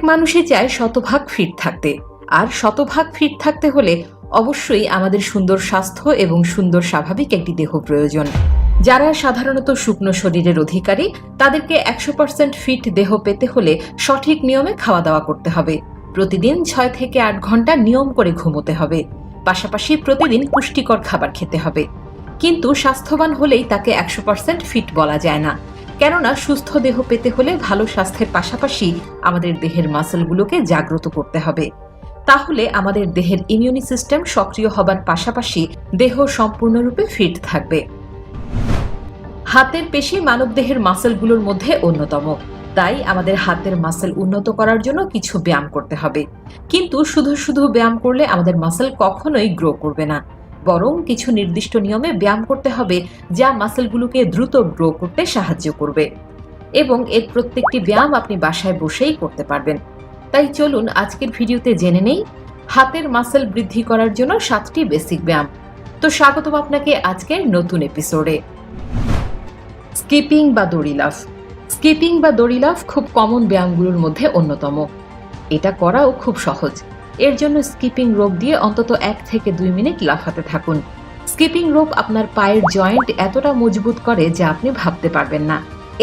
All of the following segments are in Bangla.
মানুষই চায় শতভাগ ফিট থাকতে, আর শতভাগ ফিট থাকতে হলে অবশ্যই আমাদের সুন্দর স্বাস্থ্য এবং সুন্দর স্বাভাবিক একটি দেহ প্রয়োজন। যারা সাধারণত শুকনো শরীরের অধিকারী, তাদেরকে 100% ফিট দেহ পেতে হলে সঠিক নিয়মে খাওয়া দাওয়া করতে হবে। প্রতিদিন 6 থেকে 8 ঘন্টা নিয়ম করে ঘুমোতে হবে। পাশাপাশি প্রতিদিন পুষ্টিকর খাবার খেতে হবে। কিন্তু স্বাস্থ্যবান হলেই তাকে 100% ফিট বলা যায় না, কেননা সুস্থ দেহ পেতে হলে ভালো স্বাস্থ্যের পাশাপাশি আমাদের দেহের মাসলগুলোকে জাগ্রত করতে হবে। তাহলে আমাদের দেহের ইমিউনি সিস্টেম সক্রিয় হবার পাশাপাশি দেহ সম্পূর্ণরূপে ফিট থাকবে। হাতের পেশি মানবদেহের মাসলগুলোর মধ্যে অন্যতম, তাই আমাদের হাতের মাসল উন্নত করার জন্য কিছু ব্যায়াম করতে হবে। কিন্তু শুধু শুধু ব্যায়াম করলে আমাদের মাসল কখনোই গ্রো করবে না, বরং কিছু নির্দিষ্ট নিয়মে ব্যায়াম করতে হবে যা মাসলগুলোকে দ্রুত গ্রো করতে সাহায্য করবে, এবং এর প্রত্যেকটি ব্যায়াম আপনি বাসায় বসেই করতে পারবেন। তাই চলুন আজকের ভিডিওতে জেনে নেই হাতের মাসল বৃদ্ধি করার জন্য 7টি বেসিক ব্যায়াম। তো স্বাগতম আপনাকে আজকের নতুন এপিসোডে। স্কিপিং বা দড়ি লাফ। স্কিপিং বা দড়ি লাফ খুব কমন ব্যায়ামগুলোর মধ্যে অন্যতম। এটা করাও খুব সহজ। এর জন্য স্কিপিং রোপ দিয়ে অন্তত 1 থেকে 2 মিনিট লাফাতে থাকুন। স্কিপিং রোপ আপনার পায়ের জয়েন্ট এতটা মজবুত করে যা আপনি ভাবতে পারবেন না।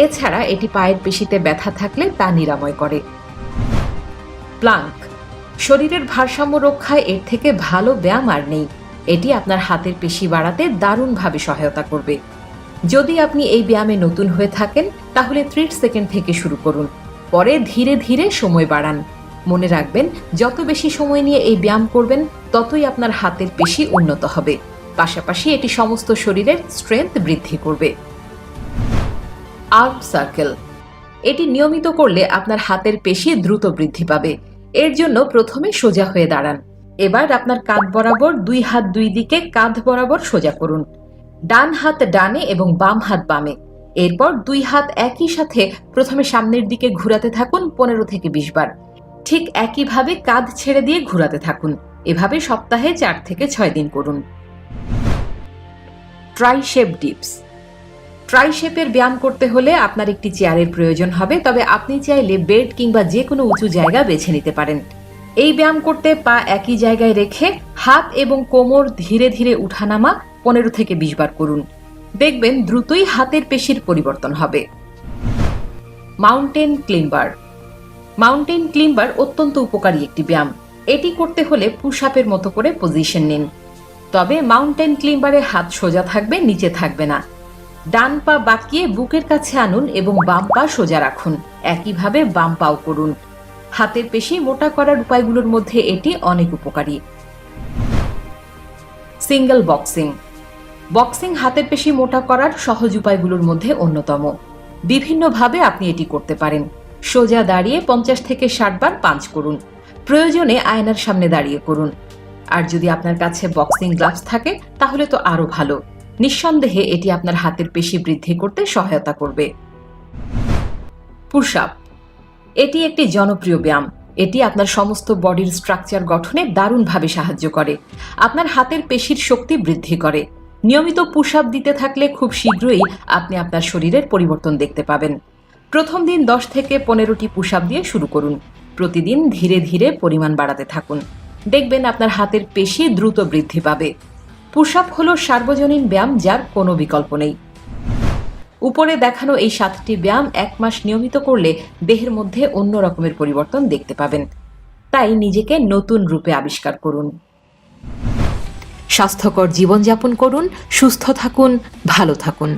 এছাড়া এটি পায়ের পেশিতে ব্যথা থাকলে তা নিরাময় করে। প্লাঙ্ক। শরীরের ভারসাম্য রক্ষায় এর থেকে ভালো ব্যায়াম আর নেই। এটি আপনার হাতের পেশি বাড়াতে দারুণভাবে সহায়তা করবে। যদি আপনি এই ব্যায়ামে নতুন হয়ে থাকেন তাহলে 30 সেকেন্ড থেকে শুরু করুন, পরে ধীরে ধীরে সময় বাড়ান। মনে রাখবেন, যত বেশি সময় নিয়ে এই ব্যায়াম করবেন ততই আপনার হাতের পেশি উন্নত হবে। পাশাপাশি এটি সমস্ত শরীরের স্ট্রেংথ বৃদ্ধি করবে। Arm circle. এটি নিয়মিত করলে আপনার হাতের পেশি দ্রুত বৃদ্ধি পাবে। এর জন্য প্রথমে সোজা হয়ে দাঁড়ান। এবার আপনার কাঁধ বরাবর 2 হাত 2 দিকে কাঁধ বরাবর সোজা করুন। ডান হাত ডানে এবং বাম হাত বামে। এরপর 2 হাত একই সাথে প্রথমে সামনের দিকে ঘুরাতে থাকুন 15 থেকে 20 বার। ঠিক একইভাবে কাঁধ ছেড়ে দিয়ে ঘুরাতে থাকুন। এভাবে সপ্তাহে 4 থেকে 6 দিন করুন। Tricep dips. ট্রাইসেপের ব্যায়াম করতে হলে আপনার একটি চেয়ারের প্রয়োজন হবে, তবে আপনি চাইলে বেড কিংবা যে কোনো উঁচু জায়গা বেছে নিতে পারেন। এই ব্যায়াম করতে পা একই জায়গায় রেখে হাত এবং কোমর ধীরে ধীরে উঠানামা 15 থেকে 20 বার করুন। দেখবেন দ্রুতই হাতের পেশির পরিবর্তন হবে। মাউন্টেন ক্লিম্বার। মাউন্টেন ক্লিম্বার অত্যন্ত উপকারী একটি ব্যায়াম। এটি করতে হলে পুশ আপের মতো করে পজিশন নিন। তবে মাউন্টেন ক্লিম্বারে হাত সোজা থাকবে, নিচে থাকবে না। ডান পা বাঁকিয়ে বুকের কাছে আনুন এবং বাম পা সোজা রাখুন। একইভাবে বাম পাও করুন। হাতের পেশি মোটা করার উপায়গুলোর মধ্যে এটি অনেক উপকারী। Single boxing. বক্সিং হাতের পেশি মোটা করার সহজ উপায়গুলোর মধ্যে অন্যতম। বিভিন্নভাবে আপনি এটি করতে পারেন। সোজা দাঁড়িয়ে 50 থেকে 60 বার পাঞ্চ করুন। প্রয়োজনে আয়নার সামনে দাঁড়িয়ে করুন। আর যদি আপনার কাছে বক্সিং গ্লাভস থাকে তাহলে তো আরো ভালো। নিঃসন্দেহে এটি আপনার হাতের পেশি বৃদ্ধি করতে সহায়তা করবে। Push up. এটি একটি জনপ্রিয় ব্যায়াম। এটি আপনার সমস্ত বডির স্ট্রাকচার গঠনে দারুণভাবে সাহায্য করে। আপনার হাতের পেশির শক্তি বৃদ্ধি করে। নিয়মিত পুশ আপ দিতে থাকলে খুব শীঘ্রই আপনি আপনার শরীরের পরিবর্তন দেখতে পাবেন। প্রথম দিন 10 থেকে 15টি পুশ আপ দিয়ে শুরু করুন। প্রতিদিন ধীরে ধীরে পরিমাণ বাড়াতে থাকুন। দেখবেন আপনার হাতের পেশি দ্রুত বৃদ্ধি পাবে। পুশ আপ হলো সার্বজনীন ব্যায়াম যার কোনো বিকল্প নেই। উপরে দেখানো এই 7টি ব্যায়াম 1 মাস নিয়মিত করলে দেহের মধ্যে অন্য রকমের পরিবর্তন দেখতে পাবেন। তাই নিজেকে নতুন রূপে আবিষ্কার করুন। স্বাস্থ্যকর জীবনযাপন করুন, সুস্থ থাকুন, ভালো থাকুন।